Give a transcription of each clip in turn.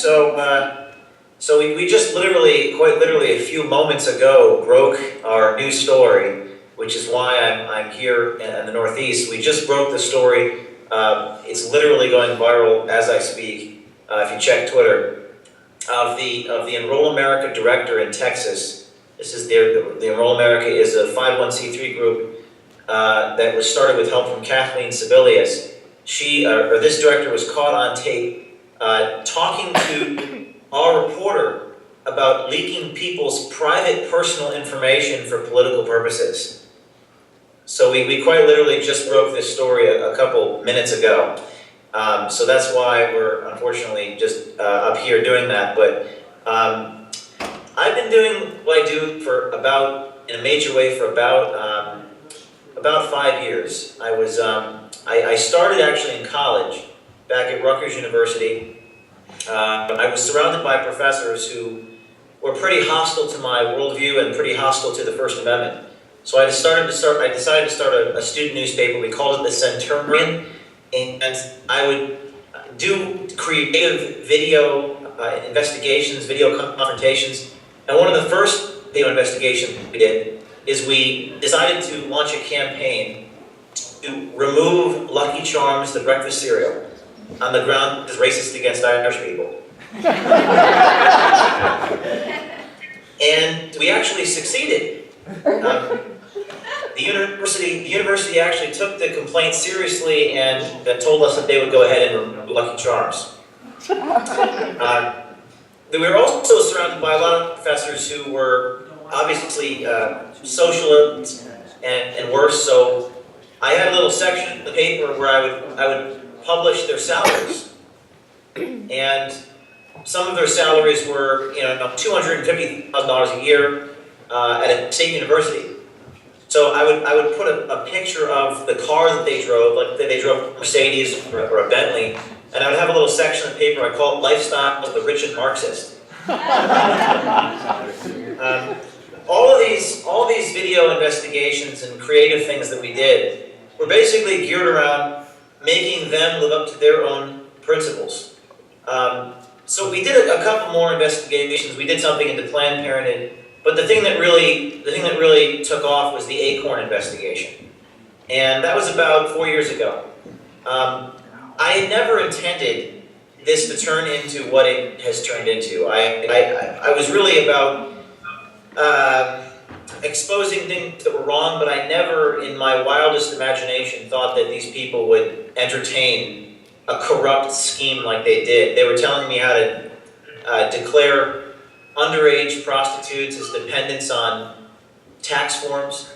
So we just literally, quite literally, a few moments ago broke our news story, which is why I'm here in the Northeast. We just broke the story. It's literally going viral as I speak. If you check Twitter, of the Enroll America director in Texas. This is the Enroll America is a 501c3 group that was started with help from Kathleen Sebelius. This director was caught on tape talking to our reporter about leaking people's private personal information for political purposes. So we quite literally just broke this story a couple minutes ago. So that's why we're unfortunately just up here doing that. But I've been doing what I do in a major way for about 5 years. I started actually in college, back at Rutgers University. I was surrounded by professors who were pretty hostile to my worldview and pretty hostile to the First Amendment. So I decided to start a student newspaper. We called it the Centurion, and I would do creative video investigations, video confrontations. And one of the first video investigations we did is we decided to launch a campaign to remove Lucky Charms, the breakfast cereal, on the ground as racist against Irish people. And we actually succeeded. The university actually took the complaint seriously and told us that they would go ahead and remove Lucky Charms. We were also surrounded by a lot of professors who were obviously socialists and worse. So I had a little section in the paper where I would publish their salaries, and some of their salaries were $250,000 a year at a state university. So I would put a picture of the car that they drove, like they drove a Mercedes or a Bentley, and I would have a little section of paper. I call it "Lifestyle of the Rich and Marxist." All of these video investigations and creative things that we did were basically geared around making them live up to their own principles. So we did a couple more investigations. We did something into Planned Parenthood, but the thing that really took off was the Acorn investigation, and that was about 4 years ago. I had never intended this to turn into what it has turned into. I was really about exposing things that were wrong, but I never, in my wildest imagination, thought that these people would entertain a corrupt scheme like they did. They were telling me how to declare underage prostitutes as dependents on tax forms.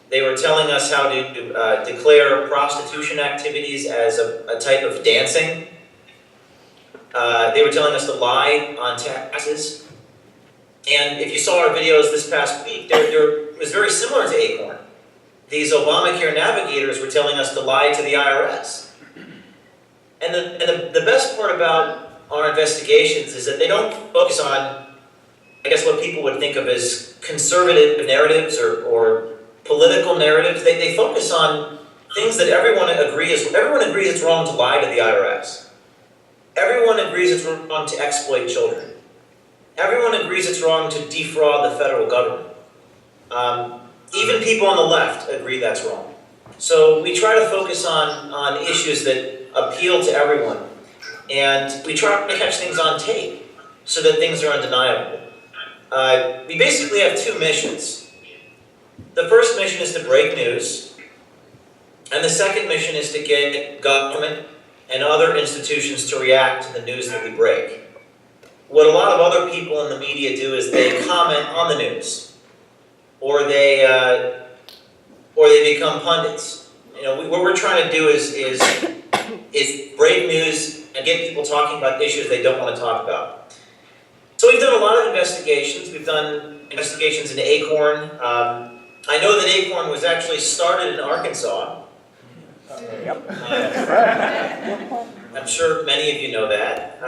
They were telling us how to declare prostitution activities as a type of dancing. They were telling us to lie on taxes. And if you saw our videos this past week, it was very similar to Acorn. These Obamacare navigators were telling us to lie to the IRS. And the best part about our investigations is that they don't focus on, I guess, what people would think of as conservative narratives or political narratives. They focus on things that everyone agrees it's wrong to lie to the IRS. Everyone agrees it's wrong to exploit children. Everyone agrees it's wrong to defraud the federal government. Even people on the left agree that's wrong. So we try to focus on issues that appeal to everyone. And we try to catch things on tape so that things are undeniable. We basically have two missions. The first mission is to break news. And the second mission is to get government and other institutions to react to the news that we break. What a lot of other people in the media do is they comment on the news, or they become pundits. You know, what we're trying to do is break news and get people talking about issues they don't want to talk about. So we've done a lot of investigations. We've done investigations into Acorn. I know that Acorn was actually started in Arkansas. I'm sure many of you know that.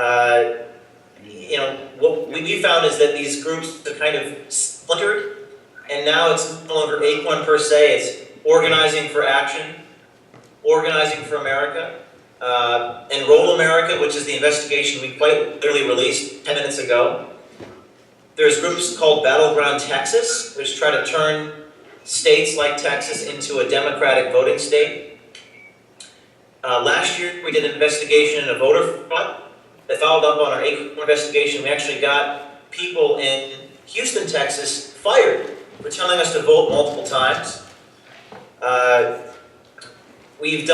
You know, what we found is that these groups are kind of splintered, and now it's no longer Acorn per se, it's Organizing for Action, Organizing for America. Enroll America, which is the investigation we quite literally released 10 minutes ago. There's groups called Battleground Texas, which try to turn states like Texas into a democratic voting state. Last year, we did an investigation into voter fraud that followed up on our Acorn investigation. We actually got people in Houston, Texas, fired for telling us to vote multiple times. We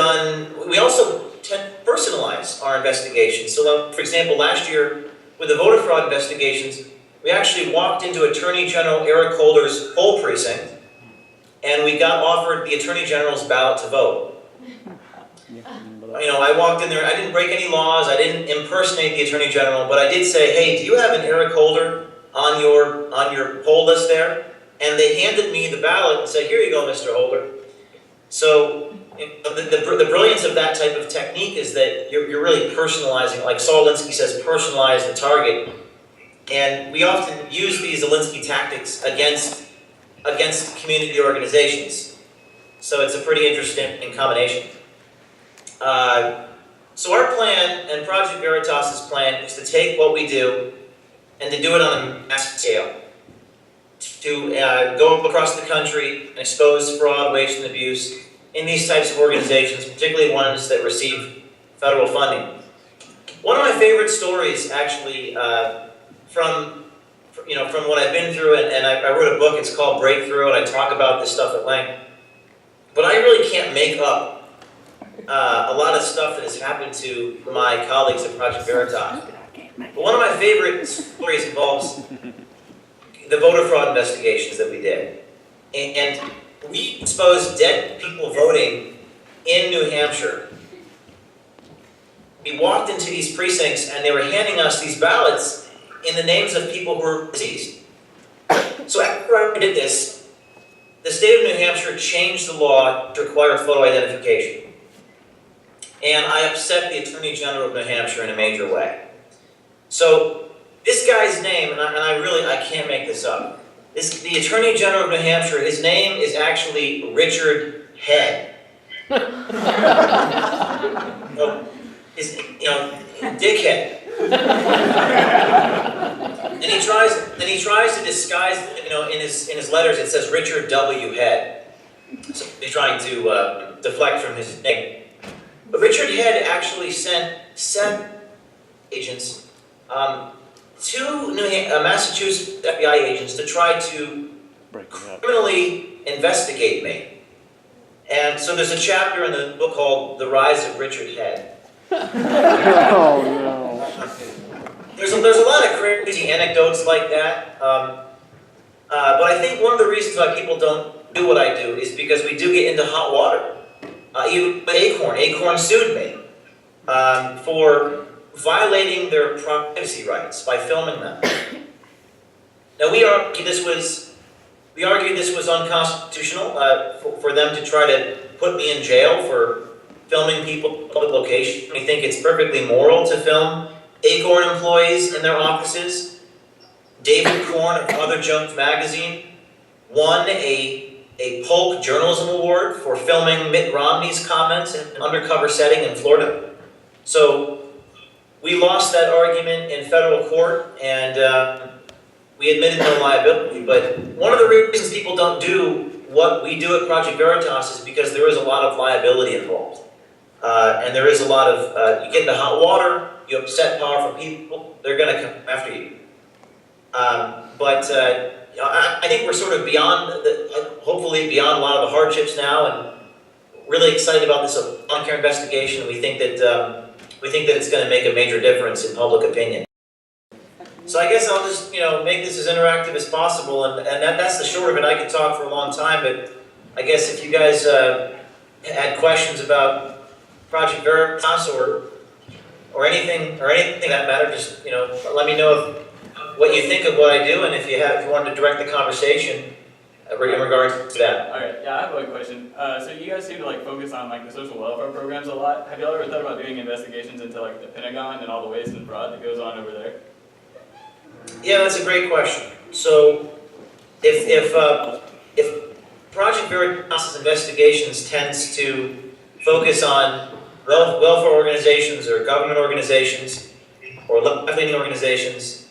also tend to personalize our investigations. So, for example, last year, with the voter fraud investigations, we actually walked into Attorney General Eric Holder's poll precinct, and we got offered the Attorney General's ballot to vote. I walked in there, I didn't break any laws, I didn't impersonate the Attorney General, but I did say, hey, do you have an Eric Holder on your poll list there? And they handed me the ballot and said, here you go, Mr. Holder. So the brilliance of that type of technique is that you're really personalizing, like Saul Alinsky says, personalize the target. And we often use these Alinsky tactics against community organizations. So it's a pretty interesting combination. So our plan, and Project Veritas' plan, is to take what we do and to do it on a massive scale. To go across the country and expose fraud, waste, and abuse in these types of organizations, particularly ones that receive federal funding. One of my favorite stories, actually, from what I've been through, and I wrote a book, it's called Breakthrough, and I talk about this stuff at length. But I really can't make up a lot of stuff that has happened to my colleagues at Project Veritas. But one of my favorite stories involves the voter fraud investigations that we did. And we exposed dead people voting in New Hampshire. We walked into these precincts and they were handing us these ballots in the names of people who were deceased. So after I did this, the state of New Hampshire changed the law to require photo identification. And I upset the Attorney General of New Hampshire in a major way. So this guy's name, and I can't make this up. The Attorney General of New Hampshire, his name is actually Richard Head. Dickhead. And he tries to disguise, in his letters it says Richard W. Head. So he's trying to deflect from his name. But Richard Head actually sent 7 agents, 2 Massachusetts FBI agents, to try to criminally investigate me. And so there's a chapter in the book called The Rise of Richard Head. Oh, no. There's a lot of crazy anecdotes like that. But I think one of the reasons why people don't do what I do is because we do get into hot water. Even with Acorn sued me for violating their privacy rights by filming them. Now we argued this was unconstitutional for them to try to put me in jail for filming people in public location. We think it's perfectly moral to film Acorn employees in their offices. David Korn of Mother Jones Magazine won a Polk Journalism Award for filming Mitt Romney's comments in an undercover setting in Florida. So we lost that argument in federal court, and we admitted no liability. But one of the reasons people don't do what we do at Project Veritas is because there is a lot of liability involved. And there is a lot of, you get into hot water, you upset powerful people, they're going to come after you. I think we're sort of hopefully beyond a lot of the hardships now, and really excited about this Obamacare investigation. We think that it's going to make a major difference in public opinion. So I guess I'll just make this as interactive as possible, and that's the short of it. I could talk for a long time, but I guess if you guys had questions about Project Veritas or anything that matter, just let me know what you think of what I do, and if you wanted to direct the conversation in regards to that. All right, yeah, I have one question. So you guys seem to focus on the social welfare programs a lot. Have y'all ever thought about doing investigations into the Pentagon and all the waste and fraud that goes on over there? Yeah, that's a great question. So if Project Veritas' investigations tends to focus on welfare organizations or government organizations or left-leaning organizations.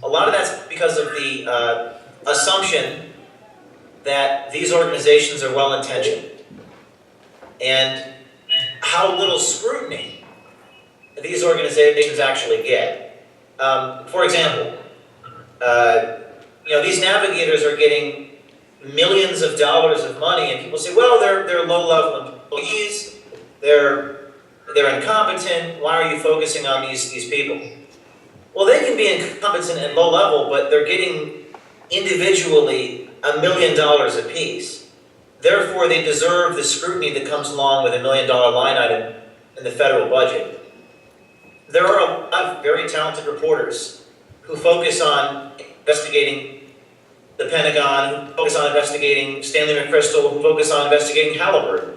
A lot of that's because of the assumption that these organizations are well-intentioned and how little scrutiny these organizations actually get. For example, these navigators are getting millions of dollars of money, and people say, well, they're low-level employees, they're incompetent, why are you focusing on these people? Well, they can be incompetent and low-level, but they're getting individually $1 million apiece. Therefore, they deserve the scrutiny that comes along with $1 million line item in the federal budget. There are a lot of very talented reporters who focus on investigating the Pentagon, who focus on investigating Stanley McChrystal, who focus on investigating Halliburton.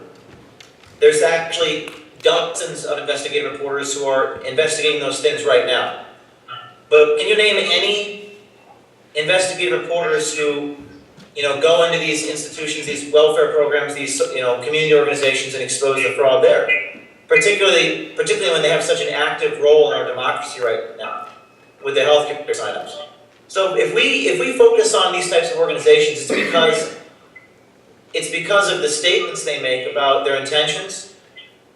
There's actually dozens of investigative reporters who are investigating those things right now. But can you name any investigative reporters who, go into these institutions, these welfare programs, these, community organizations and expose the fraud there? Particularly when they have such an active role in our democracy right now with the healthcare signups. So if we focus on these types of organizations, it's because of the statements they make about their intentions,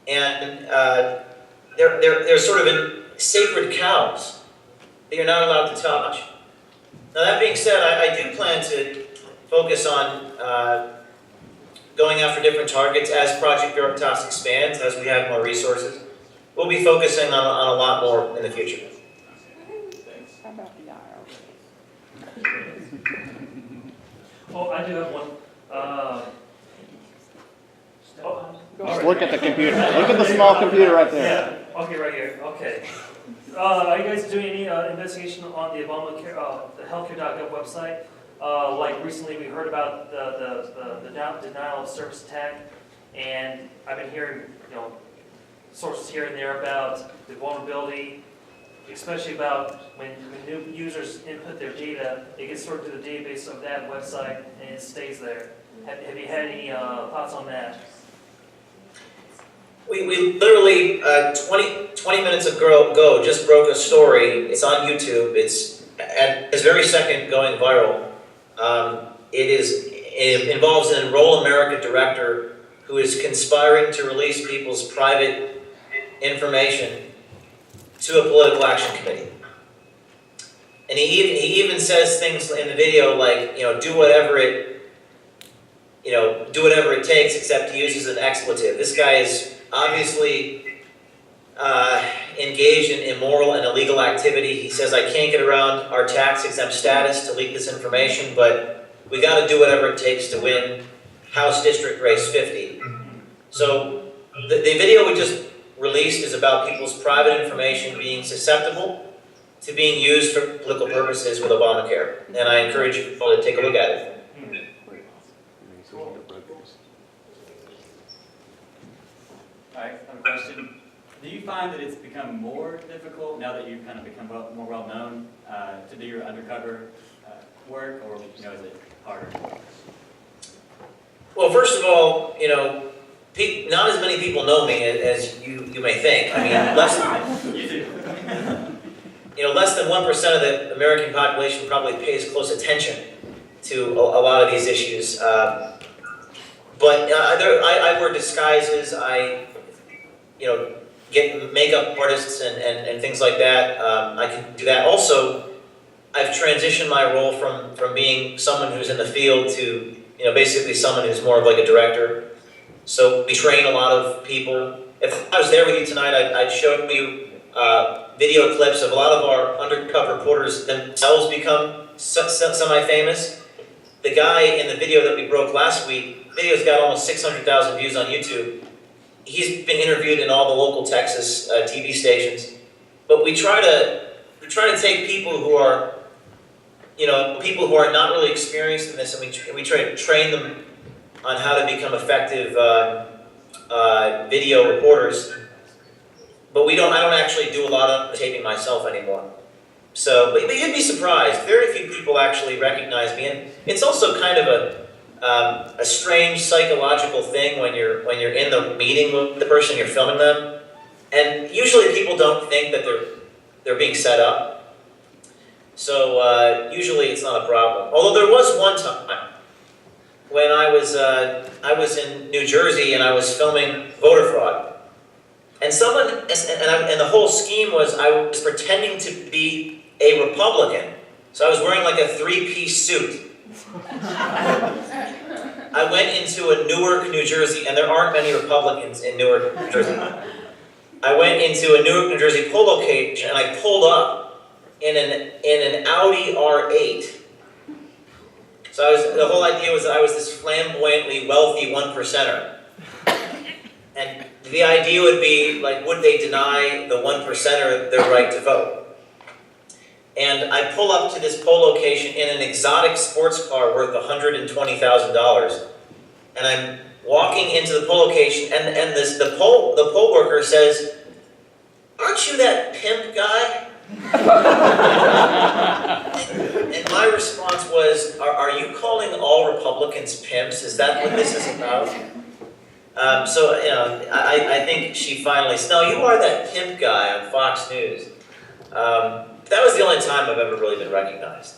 and they're sort of sacred cows that you're not allowed to touch. Now that being said, I do plan to focus on going after different targets as Project Veritas expands, as we have more resources. We'll be focusing on a lot more in the future. How about the Oh, I do have one. Just look at the computer. Look at the small computer right there. Yeah, okay, right here, okay. Are you guys doing any investigation on the Obamacare, the healthcare.gov website? Like recently we heard about the denial of service attack, and I've been hearing, sources here and there about the vulnerability, especially about when new users input their data, it gets stored to the database of that website and it stays there. Have you had any thoughts on that? We literally, 20 minutes ago, just broke a story. It's on YouTube. It's at this very second going viral. It involves an Enroll America director who is conspiring to release people's private information to a political action committee. And he even says things in the video like, do whatever it takes, except he uses an expletive. This guy is obviously engaged in immoral and illegal activity. He says, I can't get around our tax-exempt status to leak this information, but we got to do whatever it takes to win House District Race 50. So the video we just released is about people's private information being susceptible to being used for political purposes with Obamacare. And I encourage you all to take a look at it. All right, I have a question. Do you find that it's become more difficult now that you've kind of become more well-known to do your undercover work, or is it harder? Well, first of all, not as many people know me as you may think. I mean, less than 1% of the American population probably pays close attention to a lot of these issues. But I wear disguises. I get makeup artists and things like that. I can do that. Also, I've transitioned my role from being someone who's in the field to basically someone who's more of like a director. So we train a lot of people. If I was there with you tonight, I'd show you video clips of a lot of our undercover reporters themselves become semi-famous. The guy in the video that we broke last week, the video's got almost 600,000 views on YouTube. He's been interviewed in all the local Texas TV stations. But we try to take people who are, people who are not really experienced in this, and we try to train them on how to become effective video reporters. But I don't actually do a lot of taping myself anymore. So, but you'd be surprised. Very few people actually recognize me, and it's also kind of a strange psychological thing when you're in the meeting with the person you're filming them. And usually people don't think that they're being set up. So usually it's not a problem. Although there was one time when I was in New Jersey and I was filming voter fraud. And the whole scheme was I was pretending to be a Republican. So I was wearing like a three-piece suit. I went into a Newark, New Jersey, and there aren't many Republicans in Newark, New Jersey. I went into a Newark, New Jersey poll location, and I pulled up in an Audi R8. So the whole idea was that I was this flamboyantly wealthy one-percenter. And the idea would be, like, would they deny the one-percenter their right to vote? And I pull up to this poll location in an exotic sports car worth $120,000. And I'm walking into the poll location, and the poll worker says, "Aren't you that pimp guy?" And my response was, are you calling all Republicans pimps? Is that what this is about? So, you know, I think she finally said, "No, you are that pimp guy on Fox News." That was the only time I've ever really been recognized.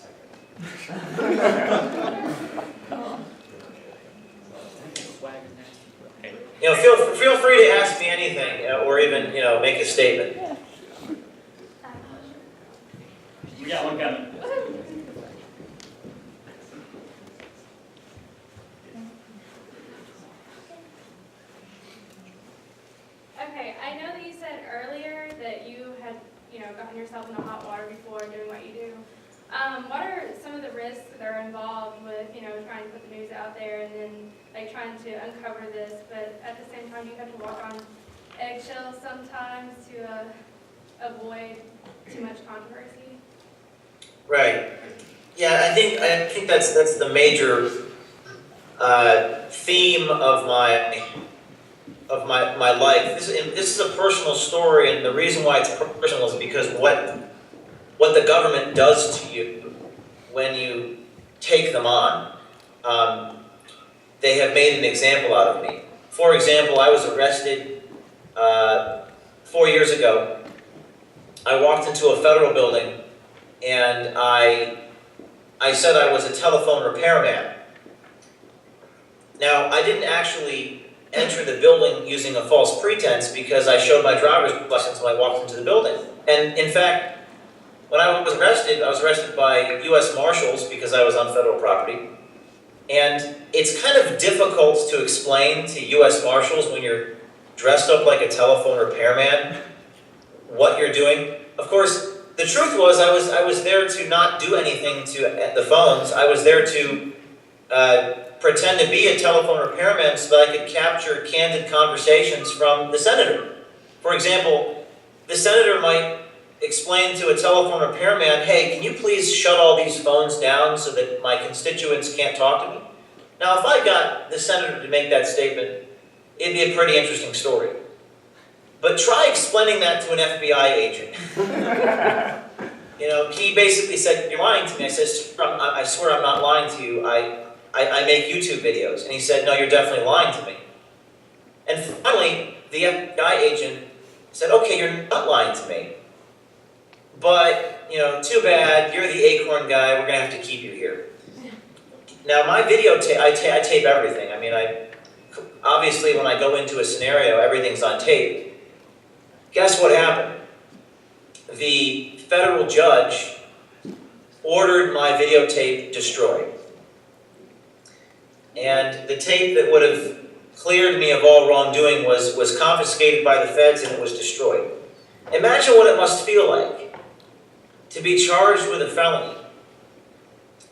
You know, feel free to ask me anything, or even, you know, make a statement. We got one coming. Okay, I know that you said earlier that you had, gotten yourself in the hot water before doing what you do. What are some of the risks that are involved with, trying to put the news out there and then, like, trying to uncover this, but at the same time, you have to walk on eggshells sometimes to avoid too much controversy? Right. Yeah, I think that's the major theme of my life. This is a personal story, and the reason why it's personal is because what the government does to you when you take them on. They have made an example out of me. For example, I was arrested 4 years ago. I walked into a federal building, and I said I was a telephone repairman. Now, I didn't actually enter the building using a false pretense because I showed my driver's license when I walked into the building. And in fact, when I was arrested by U.S. Marshals because I was on federal property. And it's kind of difficult to explain to U.S. Marshals when you're dressed up like a telephone repairman what you're doing. Of course, the truth was I was there to not do anything to the phones. I was there to pretend to be a telephone repairman so that I could capture candid conversations from the senator. For example, the senator might explain to a telephone repairman, "Hey, can you please shut all these phones down so that my constituents can't talk to me?" Now, if I got the senator to make that statement, it'd be a pretty interesting story. But try explaining that to an FBI agent. He basically said, "You're lying to me." I said, "I swear I'm not lying to you. I make YouTube videos." And he said, "No, you're definitely lying to me." And finally, the FBI agent said, "Okay, you're not lying to me. But, too bad, you're the acorn guy, we're going to have to keep you here." Now, my video I tape everything. I mean, obviously, when I go into a scenario, everything's on tape. Guess what happened? The federal judge ordered my videotape destroyed. And the tape that would have cleared me of all wrongdoing was confiscated by the feds, and it was destroyed. Imagine what it must feel like to be charged with a felony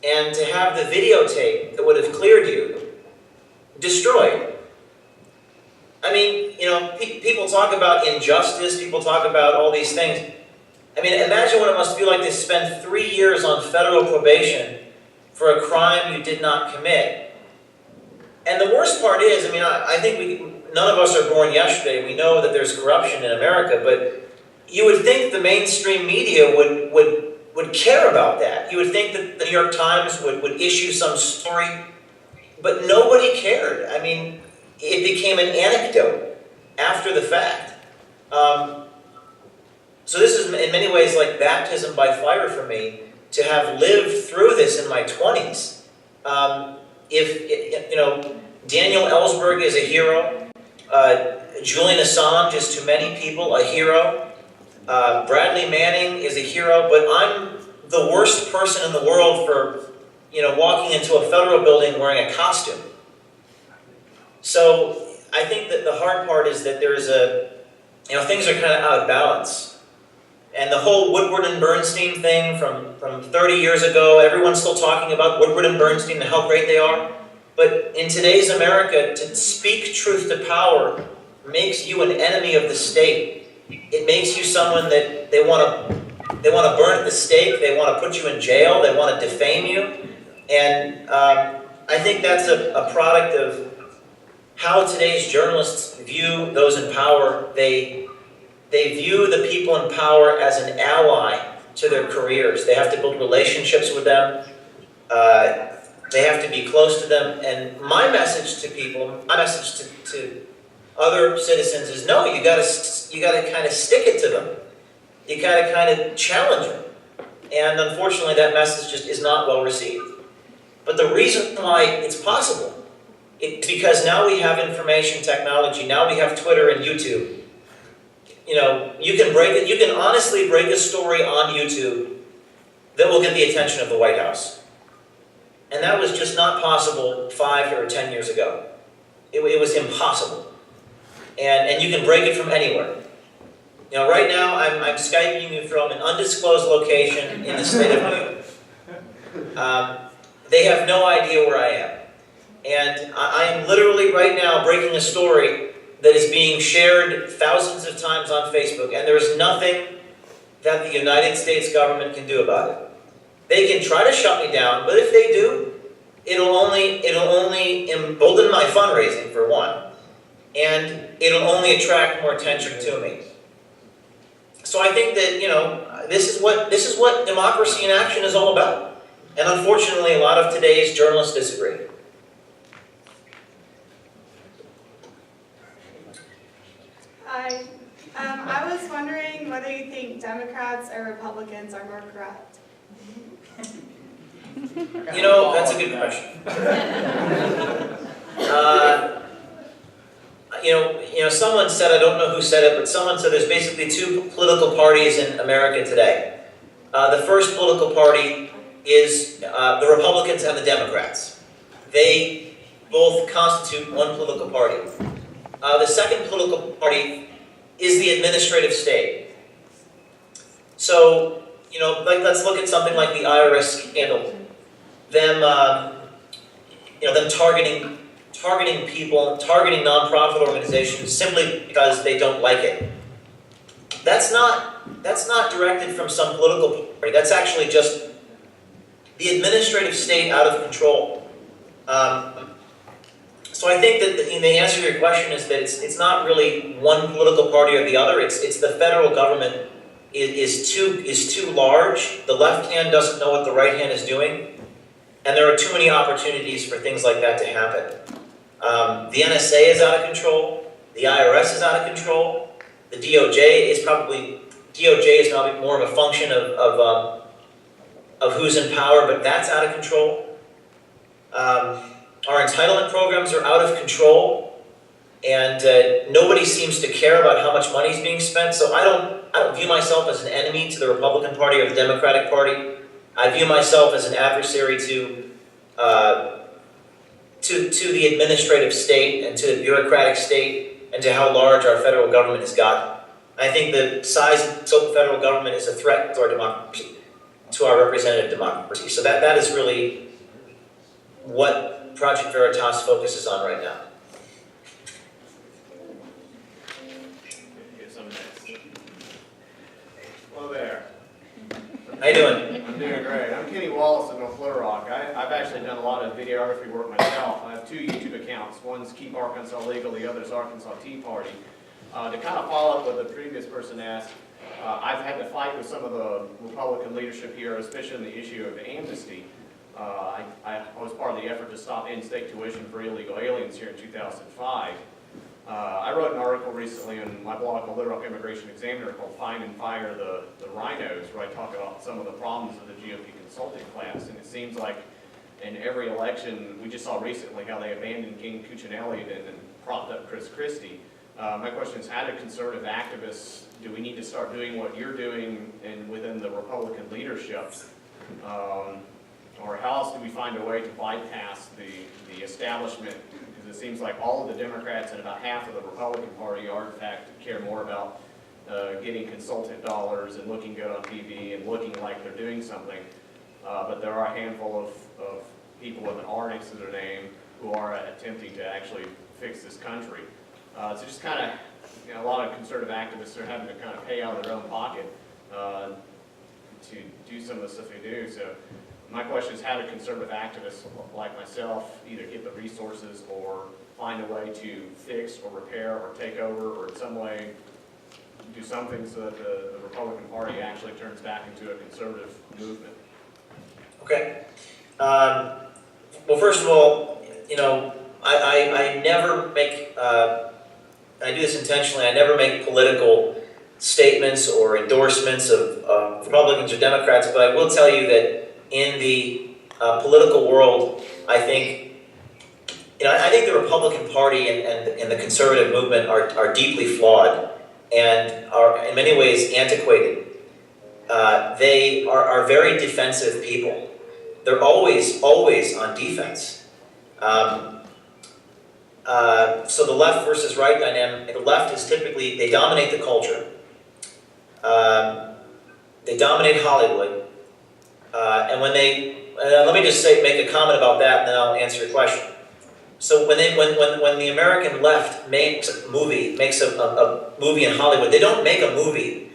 and to have the videotape that would have cleared you destroyed. I mean, people talk about injustice, people talk about all these things. I mean, imagine what it must feel like to spend 3 years on federal probation for a crime you did not commit. And the worst part is, I think none of us are born yesterday. We know that there's corruption in America, but you would think the mainstream media would care about that. You would think that the New York Times would issue some story, but nobody cared. I mean, it became an anecdote after the fact. So this is in many ways like baptism by fire for me, to have lived through this in my 20s. Daniel Ellsberg is a hero. Julian Assange is to many people a hero. Bradley Manning is a hero, but I'm the worst person in the world for, walking into a federal building wearing a costume. So I think that the hard part is that there's things are kind of out of balance. And the whole Woodward and Bernstein thing from 30 years ago, everyone's still talking about Woodward and Bernstein and how great they are. But in today's America, to speak truth to power makes you an enemy of the state. It makes you someone that they want to burn at the stake, they want to put you in jail, they want to defame you. And I think that's a product of how today's journalists view those in power. They view the people in power as an ally to their careers. They have to build relationships with them. They have to be close to them. And my message to people, my message to other citizens is no, you gotta kind of stick it to them. You gotta kind of challenge them. And unfortunately, that message just is not well received. But the reason why it's possible, it's because now we have information technology. Now we have Twitter and YouTube. You can break it. You can honestly break a story on YouTube that will get the attention of the White House. And that was just not possible 5 or 10 years ago. It was impossible. And you can break it from anywhere. Right now I'm Skyping you from an undisclosed location in the state of New York. They have no idea where I am. And I am literally right now breaking a story that is being shared thousands of times on Facebook, and there is nothing that the United States government can do about it. They can try to shut me down, but if they do, it'll only embolden my fundraising, for one, and it'll only attract more attention to me. So I think that this is what democracy in action is all about. And unfortunately, a lot of today's journalists disagree. Hi. I was wondering whether you think Democrats or Republicans are more corrupt. That's a good question. Someone said, I don't know who said it, but someone said there's basically two political parties in America today. The first political party is the Republicans and the Democrats. They both constitute one political party. The second political party is the administrative state. So, let's look at something like the IRS scandal. Them targeting people, targeting nonprofit organizations simply because they don't like it. That's not directed from some political party. That's actually just the administrative state out of control. So I think that the answer to your question is that it's not really one political party or the other. It's the federal government is too large. The left hand doesn't know what the right hand is doing, and there are too many opportunities for things like that to happen. The NSA is out of control. The IRS is out of control. The DOJ is now more of a function of who's in power, but that's out of control. Our entitlement programs are out of control, and nobody seems to care about how much money is being spent. So I don't view myself as an enemy to the Republican Party or the Democratic Party. I view myself as an adversary to the administrative state and to the bureaucratic state and to how large our federal government has gotten. I think the size of the federal government is a threat to our democracy, to our representative democracy. So that is really what Project Veritas focuses on right now. Hello there. How you doing? I'm doing great. I'm Kenny Wallace of North Little Rock. I've actually done a lot of videography work myself. I have 2 YouTube accounts. One's Keep Arkansas Legal, the other's Arkansas Tea Party. To kind of follow up what the previous person asked, I've had to fight with some of the Republican leadership here, especially on the issue of amnesty. I was part of the effort to stop in-state tuition for illegal aliens here in 2005. I wrote an article recently in my blog, the Little Rock Immigration Examiner, called Find and Fire the Rhinos, where I talk about some of the problems of the GOP consulting class. And it seems like in every election, we just saw recently how they abandoned King Cuccinelli and propped up Chris Christie. My question is, how do conservative activists, do we need to start doing what you're doing within the Republican leadership? Or how else do we find a way to bypass the establishment? Because it seems like all of the Democrats and about half of the Republican Party are, in fact, care more about getting consultant dollars and looking good on TV and looking like they're doing something. But there are a handful of people with an R next to their name who are attempting to actually fix this country. So just kind of, a lot of conservative activists are having to kind of pay out of their own pocket to do some of the stuff they do. So my question is, how do conservative activists like myself either get the resources or find a way to fix or repair or take over or in some way do something so that the Republican Party actually turns back into a conservative movement? Okay. Well, first of all, I never make, I do this intentionally, I never make political statements or endorsements of Republicans or Democrats, but I will tell you that in the political world, I think the Republican Party and the conservative movement are deeply flawed and are in many ways antiquated. They are very defensive people. They're always on defense. So the left versus right dynamic, the left is typically, they dominate the culture. They dominate Hollywood. And when let me just make a comment about that and then I'll answer your question. So when the American left makes a movie in Hollywood, they don't make a movie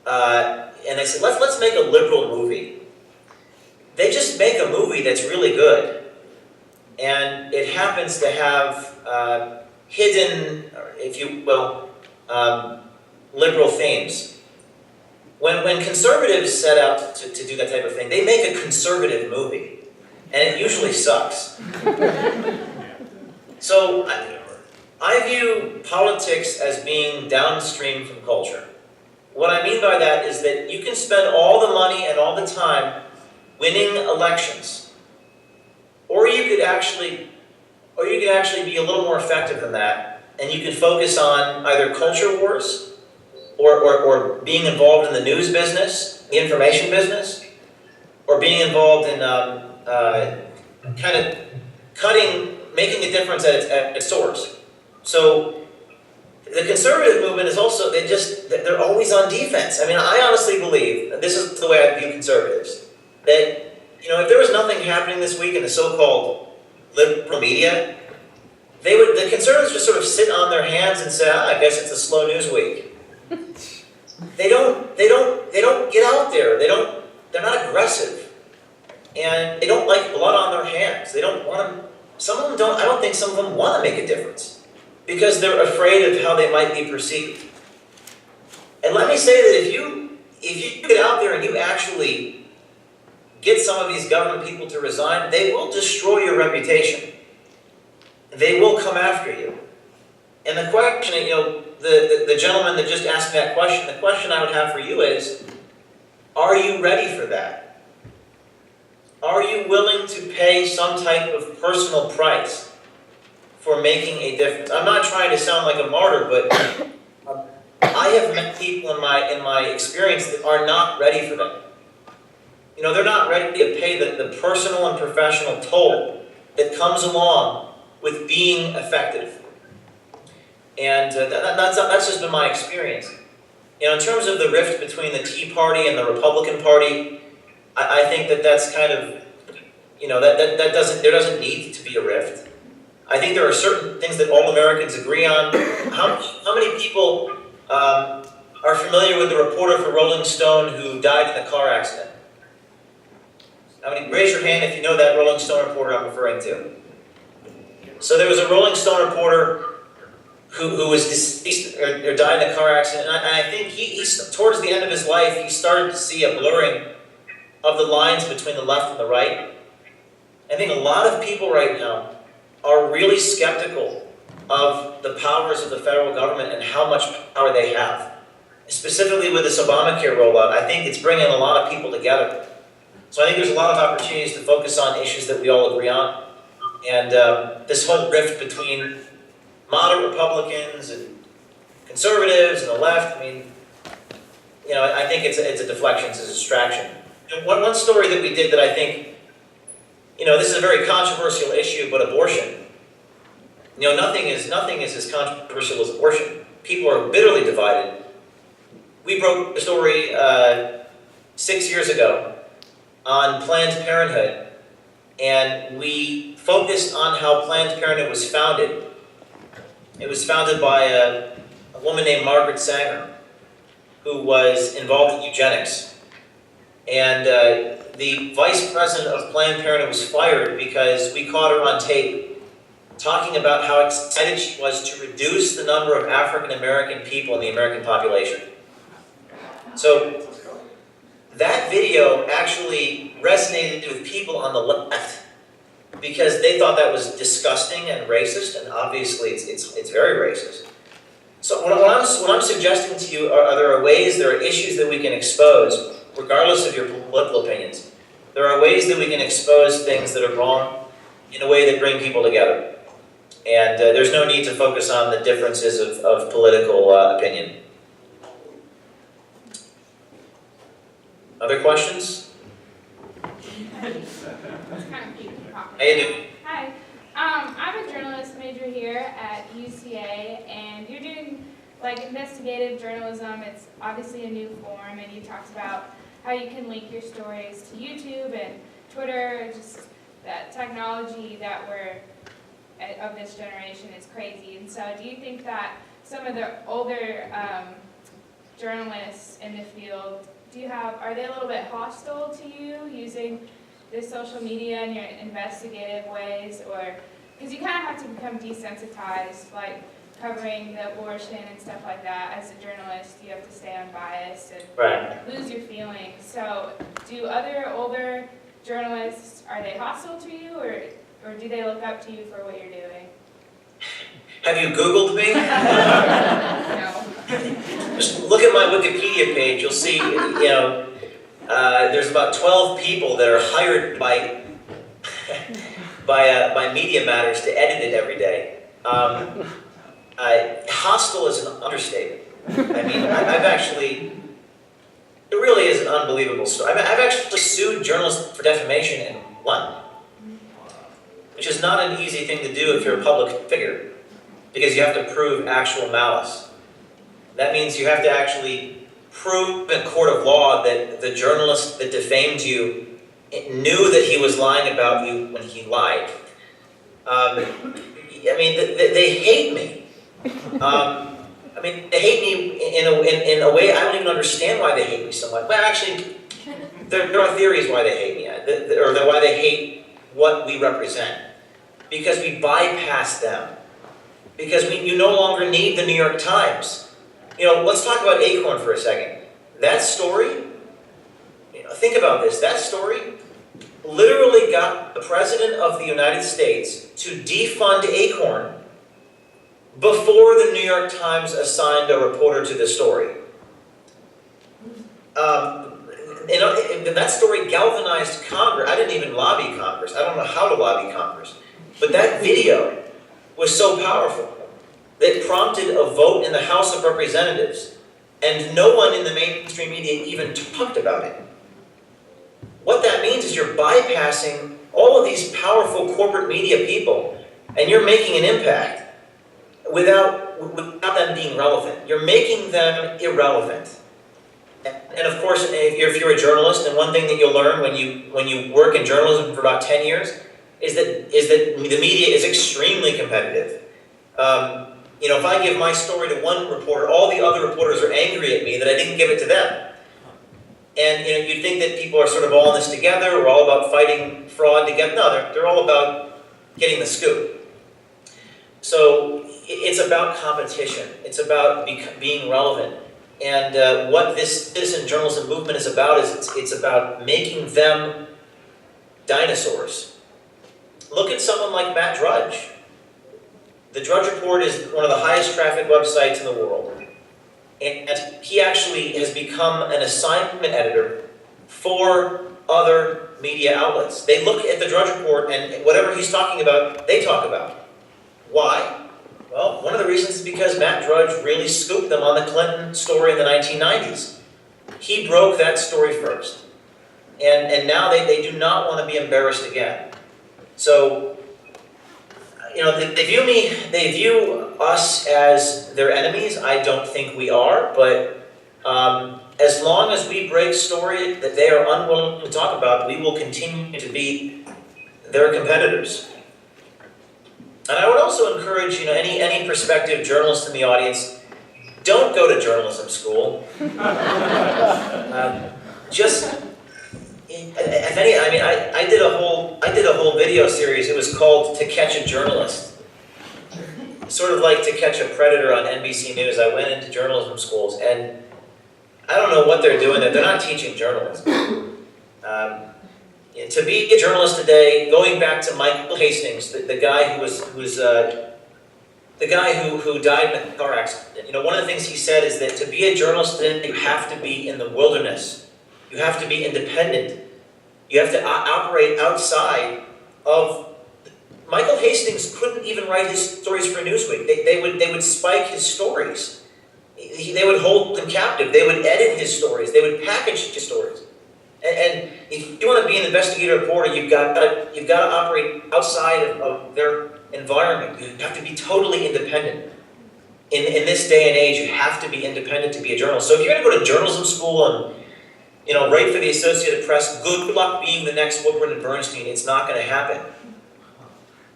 and they say, let's make a liberal movie. They just make a movie that's really good. And it happens to have hidden, if you will, liberal themes. When conservatives set out to do that type of thing, they make a conservative movie, and it usually sucks. So I view politics as being downstream from culture. What I mean by that is that you can spend all the money and all the time winning elections, or you could actually be a little more effective than that, and you could focus on either culture wars, or being involved in the news business, the information business, or being involved in kind of making a difference at its source. So the conservative movement is also, they're always on defense. I mean, I honestly believe, this is the way I view conservatives, that, if there was nothing happening this week in the so-called liberal media, the conservatives just sort of sit on their hands and say, I guess it's a slow news week. They don't get out there. They're not aggressive. And they don't like blood on their hands. They don't want to, some of them don't, I don't think some of them want to make a difference because they're afraid of how they might be perceived. And let me say that if you get out there and you actually get some of these government people to resign, they will destroy your reputation. They will come after you. And the question, the gentleman that just asked that question, the question I would have for you is, are you ready for that? Are you willing to pay some type of personal price for making a difference? I'm not trying to sound like a martyr, but I have met people in my experience that are not ready for that. They're not ready to pay the personal and professional toll that comes along with being effective. And that's just been my experience. In terms of the rift between the Tea Party and the Republican Party, I think that's kind of, there doesn't need to be a rift. I think there are certain things that all Americans agree on. How many people are familiar with the reporter for Rolling Stone who died in a car accident? Raise your hand if you know that Rolling Stone reporter I'm referring to. So there was a Rolling Stone reporter who was deceased or died in a car accident, and I think he towards the end of his life, he started to see a blurring of the lines between the left and the right. I think a lot of people right now are really skeptical of the powers of the federal government and how much power they have. Specifically with this Obamacare rollout, I think it's bringing a lot of people together. So I think there's a lot of opportunities to focus on issues that we all agree on. And this whole rift between moderate Republicans and conservatives and the left, I mean, you know, I think it's a deflection, it's a distraction. And one story that we did that I think, you know, this is a very controversial issue, but abortion. You know, nothing is as controversial as abortion. People are bitterly divided. We broke the story 6 years ago on Planned Parenthood, and we focused on how Planned Parenthood was founded. It was founded by a woman named Margaret Sanger, who was involved in eugenics. And the vice president of Planned Parenthood was fired because we caught her on tape talking about how excited she was to reduce the number of African American people in the American population. So that video actually resonated with people on the left because they thought that was disgusting and racist, and obviously it's very racist. So what I'm suggesting to you there are issues that we can expose, regardless of your political opinions. There are ways that we can expose things that are wrong in a way that bring people together. And there's no need to focus on the differences of political opinion. Other questions? It's kind of cute. How you doing? Hi. I'm a journalist major here at UCA, and you're doing like investigative journalism. It's obviously a new form, and you talked about how you can link your stories to YouTube and Twitter. Just that technology that we're of this generation is crazy. And so, do you think that some of the older journalists in the field are they a little bit hostile to you using this social media in your investigative ways, or because you kind of have to become desensitized, like covering the abortion and stuff like that. As a journalist, you have to stay unbiased and lose your feelings. So, do other older journalists, are they hostile to you, or do they look up to you for what you're doing? Have you Googled me? No. Just look at my Wikipedia page. You'll see, you know, there's about 12 people that are hired by Media Matters to edit it every day. Hostile is an understatement. I mean, I've actually, it really is an unbelievable story. I've actually sued journalists for defamation and won, which is not an easy thing to do if you're a public figure, because you have to prove actual malice. That means you have to actually prove in a court of law that the journalist that defamed you knew that he was lying about you when he lied. I mean, they hate me. I mean, they hate me in a way I don't even understand why they hate me so much. Well, actually, there are theories why they hate me, or why they hate what we represent. Because we bypass them. Because you no longer need the New York Times. You know, let's talk about Acorn for a second. That story, you know, think about this. That story literally got the President of the United States to defund Acorn before the New York Times assigned a reporter to the story. You know, that story galvanized Congress. I didn't even lobby Congress. I don't know how to lobby Congress. But that video was so powerful that it prompted a vote in the House of Representatives, and no one in the mainstream media even talked about it. What that means is you're bypassing all of these powerful corporate media people, and you're making an impact without them being relevant. You're making them irrelevant. And of course, if you're a journalist, and one thing that you'll learn when you work in journalism for about 10 years is that the media is extremely competitive. You know, if I give my story to one reporter, all the other reporters are angry at me that I didn't give it to them. And you know, you'd think that people are sort of all in this together, we're all about fighting fraud together. No, they're all about getting the scoop. So it's about competition. It's about being relevant. And what this citizen journalism movement is about is it's about making them dinosaurs. Look at someone like Matt Drudge. The Drudge Report is one of the highest traffic websites in the world. And he actually has become an assignment editor for other media outlets. They look at the Drudge Report and whatever he's talking about, they talk about. Why? Well, one of the reasons is because Matt Drudge really scooped them on the Clinton story in the 1990s. He broke that story first. And now they do not want to be embarrassed again. So, you know, they view us as their enemies. I don't think we are, but as long as we break story that they are unwilling to talk about, we will continue to be their competitors. And I would also encourage, you know, any prospective journalist in the audience, don't go to journalism school. I did a whole video series. It was called "To Catch a Journalist." Sort of like To Catch a Predator on NBC News. I went into journalism schools, and I don't know what they're doing there. They're not teaching journalism. To be a journalist today, going back to Michael Hastings, the guy who died in a car accident. You know, one of the things he said is that to be a journalist today, you have to be in the wilderness. You have to be independent. You have to operate outside of. Michael Hastings couldn't even write his stories for Newsweek. They would spike his stories. They would hold him captive. They would edit his stories. They would package his stories. And if you want to be an investigative reporter, you've got to operate outside of their environment. You have to be totally independent. In this day and age, you have to be independent to be a journalist. So if you're going to go to journalism school and, you know, write for the Associated Press, good luck being the next Woodward and Bernstein. It's not going to happen.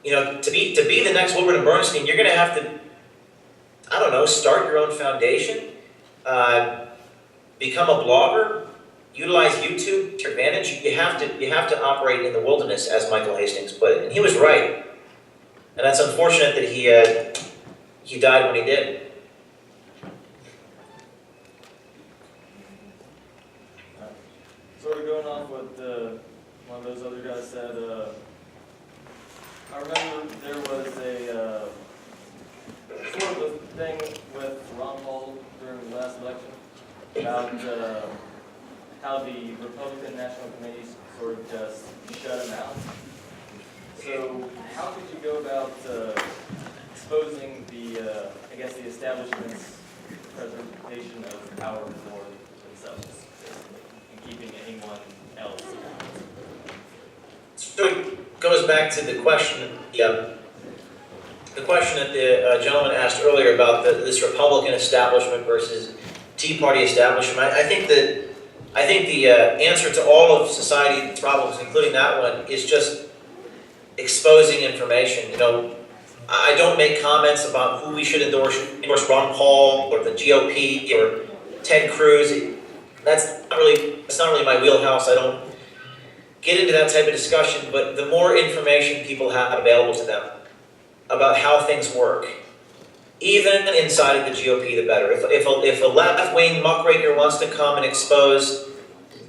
You know, to be the next Woodward and Bernstein, you're going to have to, I don't know, start your own foundation, become a blogger, utilize YouTube to your advantage. You have to operate in the wilderness, as Michael Hastings put it, and he was right. And that's unfortunate that he died when he did. Sort of going off what one of those other guys said. I remember there was a sort of a thing with Ron Paul during the last election about how the Republican National Committees sort of just shut him out. So how could you go about exposing the, I guess, the establishment's preservation of power for themselves, basically, and keeping anyone else out? So it goes back to the question, the question that the gentleman asked earlier about this Republican establishment versus Tea Party establishment. I think the answer to all of society's problems, including that one, is just exposing information. You know, I don't make comments about who we should endorse Ron Paul or the GOP or Ted Cruz. That's not really my wheelhouse. I don't get into that type of discussion, but the more information people have available to them about how things work, even inside of the GOP, the better. If a left-wing muckraker wants to come and expose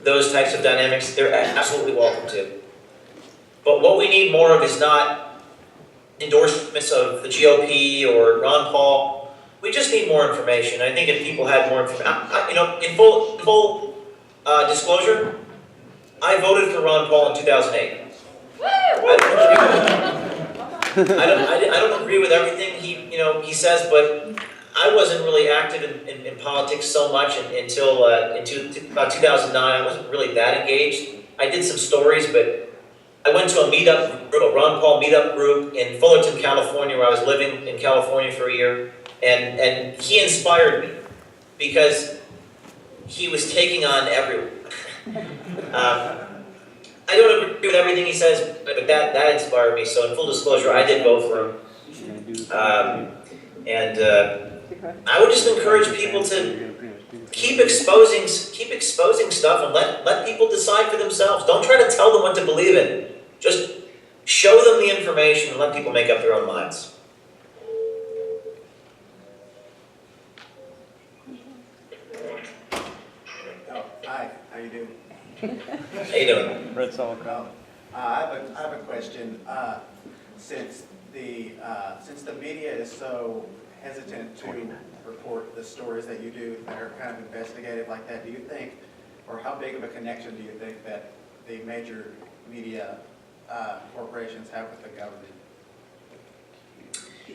those types of dynamics, they're absolutely welcome to. But what we need more of is not endorsements of the GOP or Ron Paul. We just need more information. I think if people had more information, you know, in full disclosure, I voted for Ron Paul in 2008. I don't agree with everything he says, but I wasn't really active in politics so much until about 2009. I wasn't really that engaged. I did some stories, but I went to a meetup group, a Ron Paul meetup group in Fullerton, California, where I was living in California for a year, and he inspired me because he was taking on everyone. I don't agree with everything he says, but that inspired me. So in full disclosure, I did vote for him. I would just encourage people to keep exposing stuff and let people decide for themselves. Don't try to tell them what to believe in. Just show them the information and let people make up their own minds. Oh, hi, how you doing? How you doing? Red Sauerkraut. I have a question. since the media is so hesitant to report the stories that you do that are kind of investigative like that, do you think, or how big of a connection do you think that the major media corporations have with the government?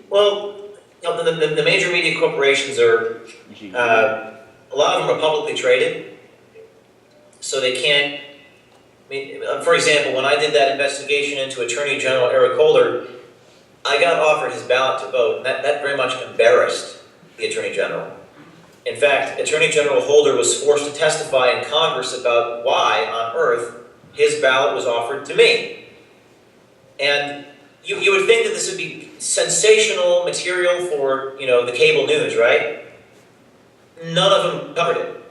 Well, you know, the major media corporations are, a lot of them are publicly traded, so they can't, I mean, for example, when I did that investigation into Attorney General Eric Holder, I got offered his ballot to vote, and that very much embarrassed the Attorney General. In fact, Attorney General Holder was forced to testify in Congress about why on earth his ballot was offered to me. And you would think that this would be sensational material for, you know, the cable news, right? None of them covered it.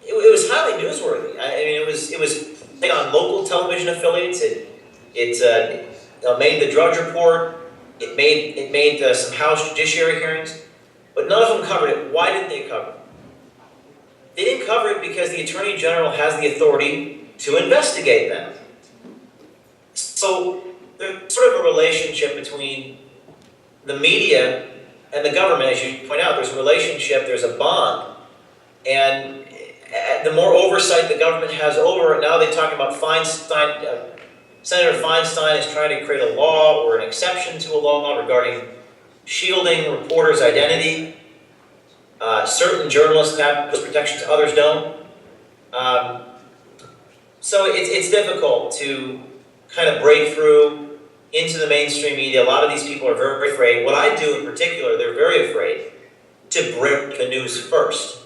It was highly newsworthy. I mean, it was on local television affiliates. It made the Drudge Report. It made some House Judiciary hearings, but none of them covered it. Why didn't they cover it? They didn't cover it because the Attorney General has the authority to investigate them. So there's sort of a relationship between the media and the government. As you point out, there's a relationship, there's a bond. And the more oversight the government has over it, now they're talking about Feinstein. Senator Feinstein is trying to create a law or an exception to a law regarding shielding reporters' identity. Certain journalists have those protections, others don't. So it's difficult to kind of break through into the mainstream media. A lot of these people are very afraid. What I do in particular, they're very afraid to break the news first.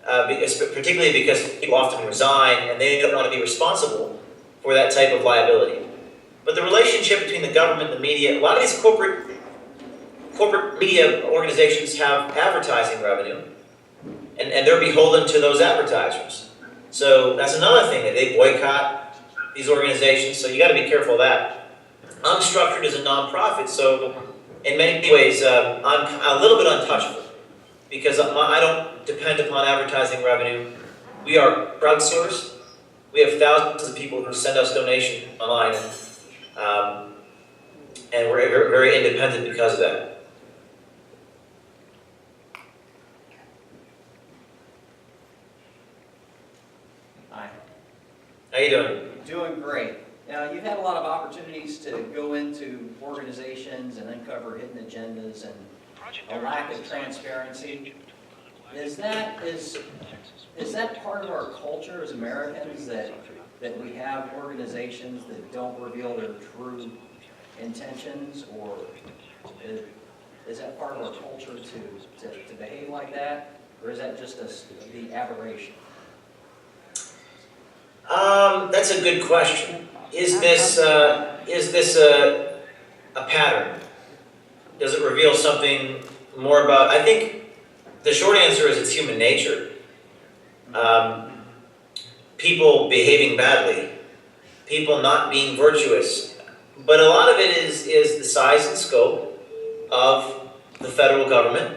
Particularly because people often resign and they don't want to be responsible for that type of liability. But the relationship between the government and the media, a lot of these corporate media organizations have advertising revenue, and they're beholden to those advertisers. So that's another thing, that they boycott these organizations, so you got to be careful of that. I'm structured as a nonprofit, so in many ways I'm a little bit untouchable because I don't depend upon advertising revenue. We are crowdsourced. We have thousands of people who send us donations online, and we're very independent because of that. Hi. How you doing? Doing great. Now, you've had a lot of opportunities to go into organizations and uncover hidden agendas and a lack of transparency. Is that part of our culture as Americans, that we have organizations that don't reveal their true intentions, or is that part of our culture to behave like that, or is that just the aberration? That's a good question. Is this a pattern? Does it reveal something more about? I think the short answer is it's human nature. People behaving badly, people not being virtuous, but a lot of it is the size and scope of the federal government,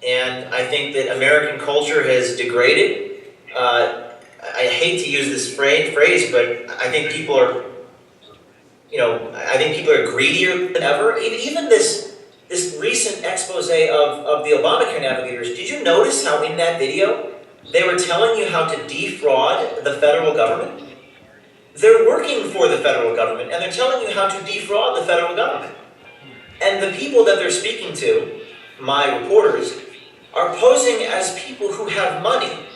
and I think that American culture has degraded. I hate to use this phrase, but I think people are, greedier than ever. Even this recent expose of the Obamacare navigators, did you notice how in that video they were telling you how to defraud the federal government? They're working for the federal government, and they're telling you how to defraud the federal government. And the people that they're speaking to, my reporters, are posing as people who have money.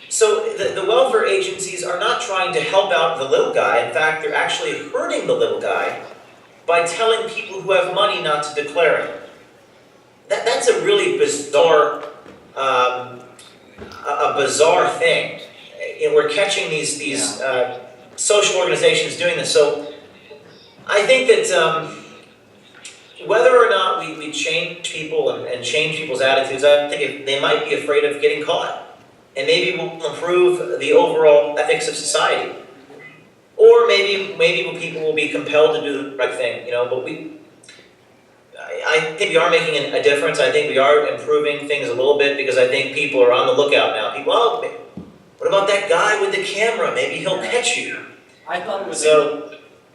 So the welfare agencies are not trying to help out the little guy. In fact, they're actually hurting the little guy by telling people who have money not to declare it. That's a really bizarre, bizarre thing. And we're catching these social organizations doing this. So I think that whether or not we change people and change people's attitudes, I think they might be afraid of getting caught. And maybe we'll improve the overall ethics of society. Or maybe people will be compelled to do the right thing, but I think we are making a difference. I think we are improving things a little bit because I think people are on the lookout now. People, what about that guy with the camera? Maybe he'll catch you. I thought it was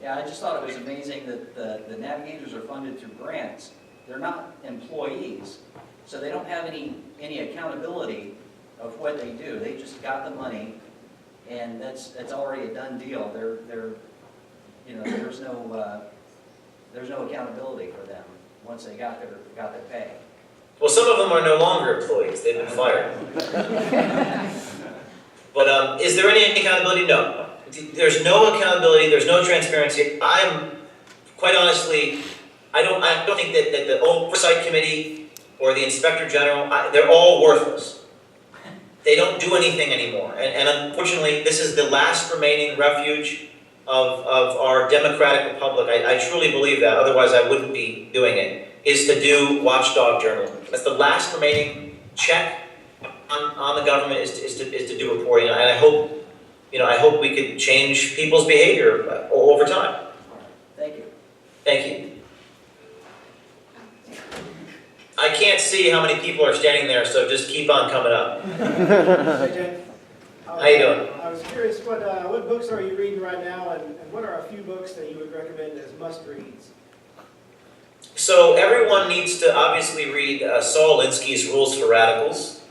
Yeah, I just thought it was amazing that the navigators are funded through grants. They're not employees, so they don't have any accountability of what they do. They just got the money, and that's already a done deal. You know, there's no accountability for them once they got their pay. Well, some of them are no longer employees, they've been fired. But is there any accountability? No. There's no accountability, there's no transparency. I'm, quite honestly, I don't think that the oversight committee or the inspector general, they're all worthless. They don't do anything anymore. And unfortunately, this is the last remaining refuge of our democratic republic. I truly believe that, otherwise I wouldn't be doing it, is to do watchdog journalism. That's the last remaining check on the government is to do reporting. And I hope, I hope we could change people's behavior over time. Thank you. Thank you. I can't see how many people are standing there, so just keep on coming up. Hey, Jay. How you doing? I was curious, what books are you reading right now, and what are a few books that you would recommend as must-reads? So everyone needs to obviously read Saul Alinsky's Rules for Radicals,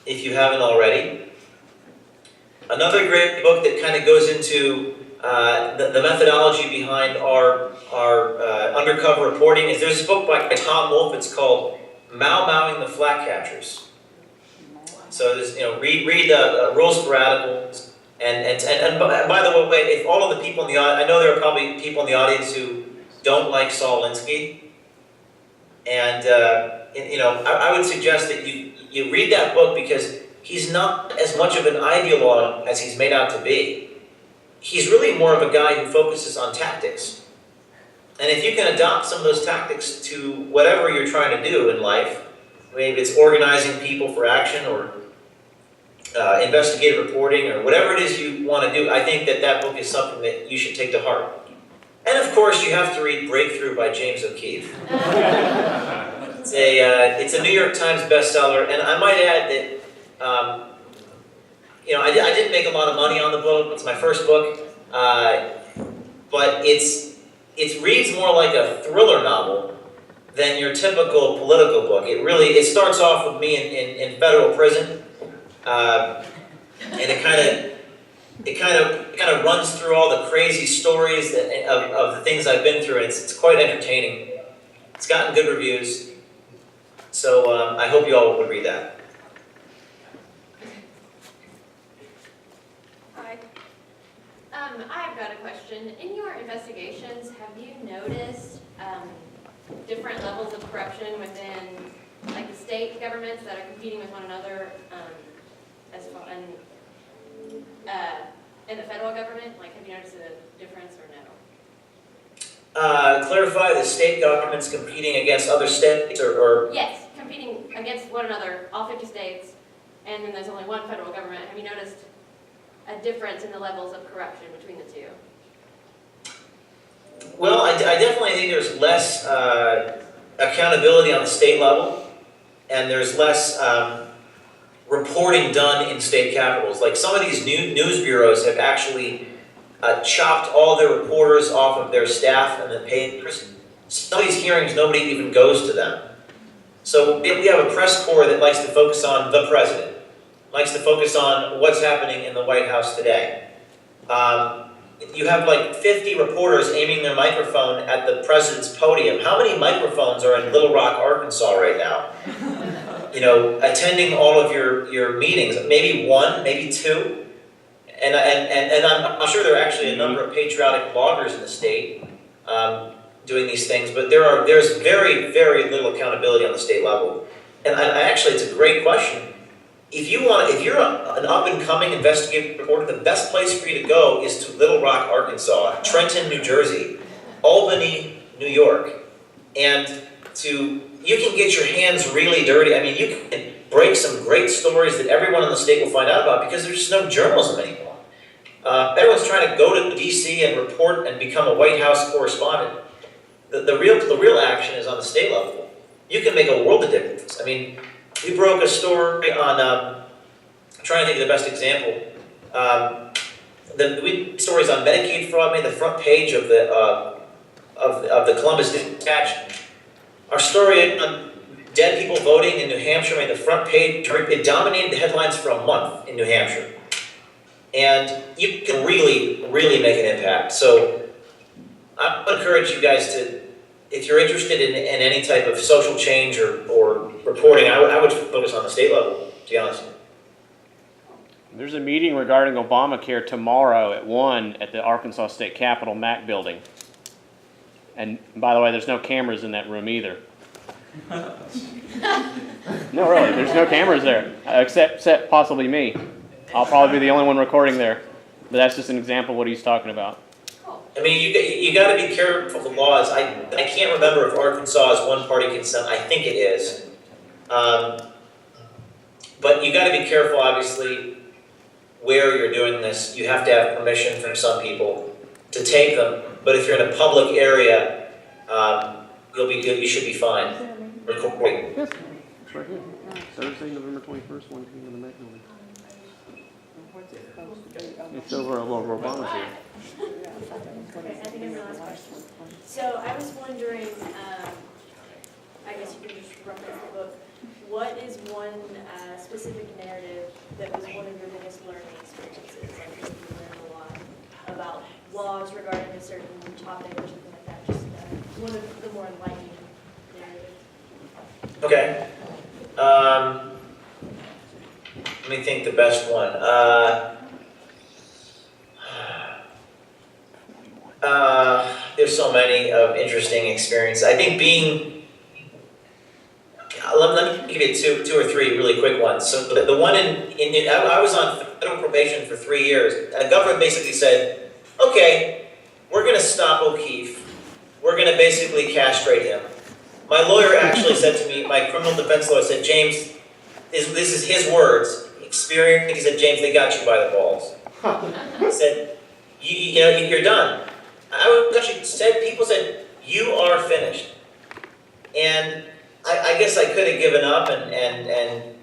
if you haven't already. Another great book that kind of goes into the methodology behind our undercover reporting is there's a book by Tom Wolfe. It's called Mowing the Flag Catchers. So there's, read Rules for Radicals. And by the way, if all of the people in the audience, I know there are probably people in the audience who don't like Saul Alinsky. And, I would suggest that you read that book because he's not as much of an ideologue as he's made out to be. He's really more of a guy who focuses on tactics. And if you can adopt some of those tactics to whatever you're trying to do in life, maybe it's organizing people for action or investigative reporting or whatever it is you want to do, I think that book is something that you should take to heart. And of course, you have to read Breakthrough by James O'Keefe. It's a New York Times bestseller, and I might add that I didn't make a lot of money on the book. It's my first book, but it reads more like a thriller novel than your typical political book. It starts off with me in federal prison, and it kind of runs through all the crazy stories of the things I've been through, and it's quite entertaining. It's gotten good reviews, so I hope you all would read that. Hi. I've got a question. In your investigations, have you noticed different levels of corruption within, like, the state governments that are competing with one another, in the federal government? Like, have you noticed a difference or no? Clarify, the state governments competing against other states, or? Yes, competing against one another, all 50 states, and then there's only one federal government. Have you noticed a difference in the levels of corruption between the two? Well, I definitely think there's less accountability on the state level, and there's less reporting done in state capitals. Like, some of these news bureaus have actually chopped all their reporters off of their staff and the papers. Some of these hearings, nobody even goes to them. So we have a press corps that likes to focus on the president, likes to focus on what's happening in the White House today. You have like 50 reporters aiming their microphone at the president's podium. How many microphones are in Little Rock, Arkansas right now? Attending all of your meetings, maybe one, maybe two. And I'm sure there are actually a number of patriotic bloggers in the state doing these things, but there's very, very little accountability on the state level. And actually, it's a great question. If you're an up-and-coming investigative reporter, the best place for you to go is to Little Rock, Arkansas, Trenton, New Jersey, Albany, New York, and you can get your hands really dirty. I mean, you can break some great stories that everyone in the state will find out about because there's just no journalism anymore. Everyone's trying to go to D.C. and report and become a White House correspondent. The real action is on the state level. You can make a world of difference. I mean, we broke a story on, I'm trying to think of the best example. the stories on Medicaid fraud made the front page of the Columbus Dispatch. Our story on dead people voting in New Hampshire made the front page. It dominated the headlines for a month in New Hampshire. And you can really, really make an impact. So I would encourage you guys to, if you're interested in any type of social change or reporting, I would focus on the state level, to be honest. There's a meeting regarding Obamacare tomorrow at 1 at the Arkansas State Capitol MAC building. And by the way, there's no cameras in that room either. No, really, there's no cameras there, except possibly me. I'll probably be the only one recording there. But that's just an example of what he's talking about. I mean, you got to be careful of the laws. I can't remember if Arkansas is one-party consent. I think it is. But you got to be careful, obviously, where you're doing this. You have to have permission from some people to take them. But if you're in a public area, you should be fine. Recording. Yes, it's right here. Thursday, November 21st, 1 p.m. in the MAC building. It's over Obama's here. Okay, I think I'm the last question. So I was wondering, I guess you could just reference the book. What is one specific narrative that was one of your biggest learning experiences? Like you learned a lot about laws regarding a certain topic or something like that. Just one of the more enlightening narratives. Okay. Let me think the best one. There's so many of interesting experiences. I think let me give you two or three really quick ones. So the one I was on federal probation for 3 years, and the government basically said, okay, we're going to stop O'Keefe. We're going to basically castrate him. My lawyer actually said to me, my criminal defense lawyer said, James, this is his words, experience. He said, James, they got you by the balls. He said, you're done. I was actually said, people said, you are finished. And I guess I could have given up, and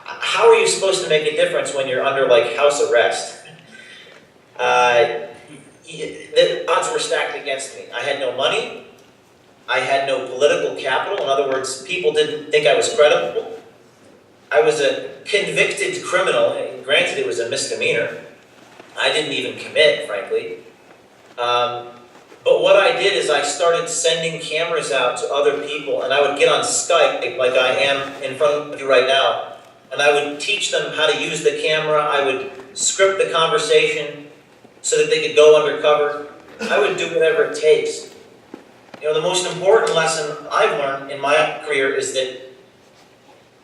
how are you supposed to make a difference when you're under like house arrest? The odds were stacked against me. I had no money. I had no political capital. In other words, people didn't think I was credible. I was a convicted criminal. Granted, it was a misdemeanor. I didn't even commit, frankly. But what I did is I started sending cameras out to other people, and I would get on Skype, like I am in front of you right now, and I would teach them how to use the camera. I would script the conversation so that they could go undercover. I would do whatever it takes. The most important lesson I've learned in my career is that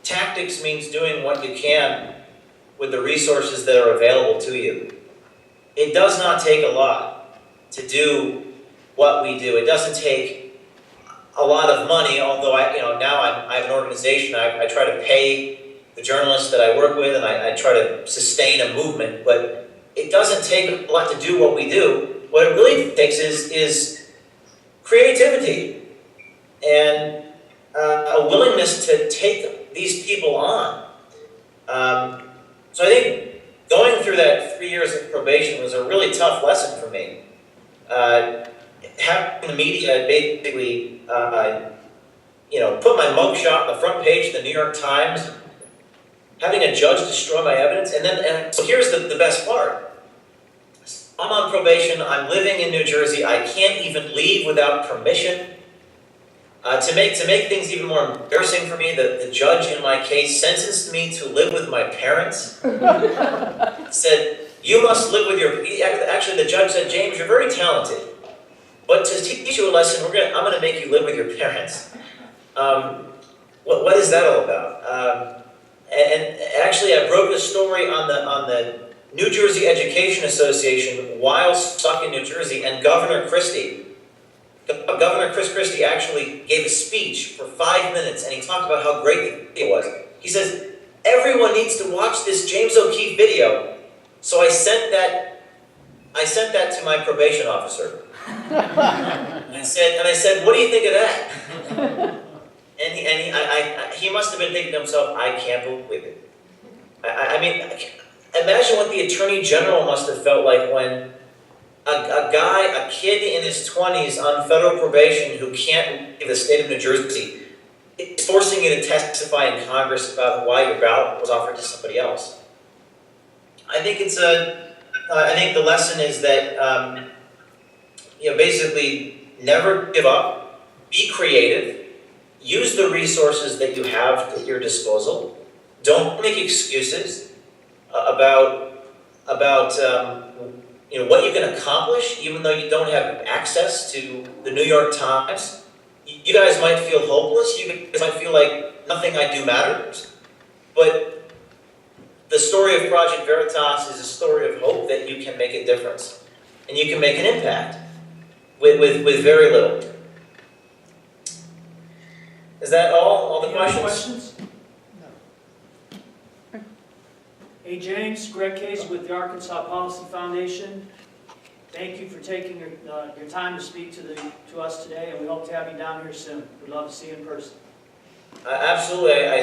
tactics means doing what you can with the resources that are available to you. It does not take a lot to do what we do. It doesn't take a lot of money, although now I have an organization. I try to pay the journalists that I work with, and I try to sustain a movement, but it doesn't take a lot to do what we do. What it really takes is creativity and a willingness to take these people on. So I think going through that 3 years of probation was a really tough lesson for me. Having the media basically, put my mugshot on the front page of the New York Times, having a judge destroy my evidence, and so here's the best part. I'm on probation, I'm living in New Jersey, I can't even leave without permission. To make things even more embarrassing for me, the judge in my case sentenced me to live with my parents. Said, you must live with actually the judge said, James, you're very talented, but to teach you a lesson, I'm going to make you live with your parents. What is that all about? And actually, I broke a story on the New Jersey Education Association while stuck in New Jersey, and Governor Chris Christie actually gave a speech for 5 minutes, and he talked about how great it was. He says, everyone needs to watch this James O'Keefe video. So I sent that to my probation officer. And I said, what do you think of that? And he must have been thinking to himself, I can't believe it. I mean, imagine what the Attorney General must have felt like when a kid in his 20s on federal probation who can't leave the state of New Jersey is forcing you to testify in Congress about why your ballot was offered to somebody else. I think I think the lesson is that, basically never give up, be creative, use the resources that you have at your disposal. Don't make excuses about what you can accomplish, even though you don't have access to the New York Times. You guys might feel hopeless. You guys might feel like nothing I do matters. But the story of Project Veritas is a story of hope that you can make a difference, and you can make an impact with very little. Is that all the Any other questions? No. Hey, James, Greg Casey with the Arkansas Policy Foundation. Thank you for taking your time to speak to us today, and we hope to have you down here soon. We'd love to see you in person. Absolutely. I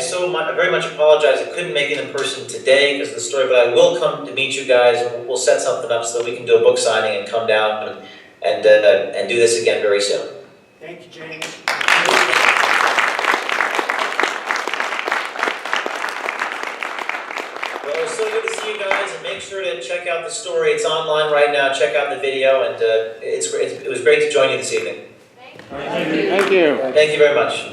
very much apologize. I couldn't make it in person today because of the story, but I will come to meet you guys, and we'll set something up so that we can do a book signing and come down and do this again very soon. Thank you, James. Well, it was so good to see you guys, and make sure to check out the story. It's online right now. Check out the video, and it was great to join you this evening. Thank you. Thank you very much.